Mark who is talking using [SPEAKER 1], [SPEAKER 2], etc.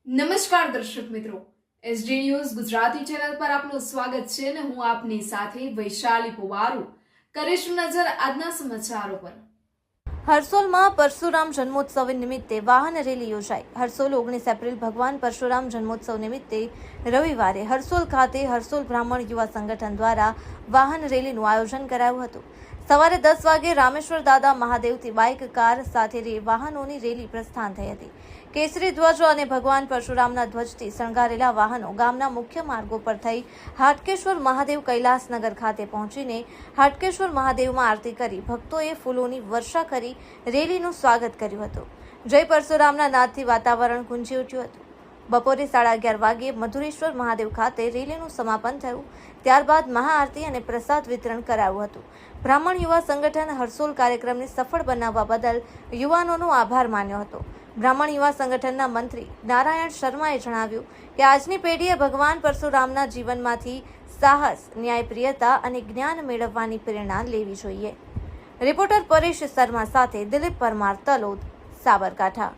[SPEAKER 1] નમસ્કાર દર્શક મિત્રો, એસડી ન્યૂઝ ગુજરાતી ચેનલ પર આપનું સ્વાગત છે અને હું આપની સાથે વૈશાલી પુવારુ કરીશું નજર આજના સમાચારો પર।
[SPEAKER 2] હરસોલમાં પરશુરામ જન્મોત્સવ નિમિત્તે વાહન રેલી યોજાઈ। હરસોલ 19 એપ્રિલ ભગવાન પરશુરામ જન્મોત્સવ નિમિત્તે રવિવારે હરસોલ ખાતે હરસોલ બ્રાહ્મણ યુવા સંગઠન દ્વારા વાહન રેલીનું આયોજન કરાયું હતું। સવારે 10 વાગે રામેશ્વર દાદા મહાદેવથી બાઇક કાર સાથે વાહનોની રેલી પ્રસ્થાન થઈ હતી। કેસરી ધ્વજ અને ભગવાન પરશુરામના ધ્વજથી શણગારેલા વાહનો ગામના મુખ્ય માર્ગો પર થઈ હાટકેશ્વર મહાદેવ કૈલાસનગર ખાતે પહોંચીને હાટકેશ્વર મહાદેવમાં આરતી કરી ભક્તોએ ફૂલોની વર્ષા કરી રેલીનું સ્વાગત કર્યું હતું। જય પરશુરામના નાદથી વાતાવરણ ગુંજી ઉઠ્યું હતું। બપોરે 11:30 વાગ્યે મધુરેશ્વર મહાદેવ ખાતે રેલીનું સમાપન થયું। ત્યારબાદ મહાઆરતી અને પ્રસાદ વિતરણ કરાયું હતું। બ્રાહ્મણ યુવા સંગઠન હરસોલ કાર્યક્રમને સફળ બનાવવા બદલ યુવાનોનો આભાર માન્યો હતો। બ્રાહ્મણ યુવા સંગઠનના મંત્રી નારાયણ શર્માએ જણાવ્યું કે આજની પેઢીએ ભગવાન પરશુરામના જીવનમાંથી સાહસ, ન્યાયપ્રિયતા અને જ્ઞાન મેળવવાની પ્રેરણા લેવી જોઈએ। રિપોર્ટર પરેશ શર્મા સાથે દિલીપ પરમાર, તલોદ, સાબરકાંઠા।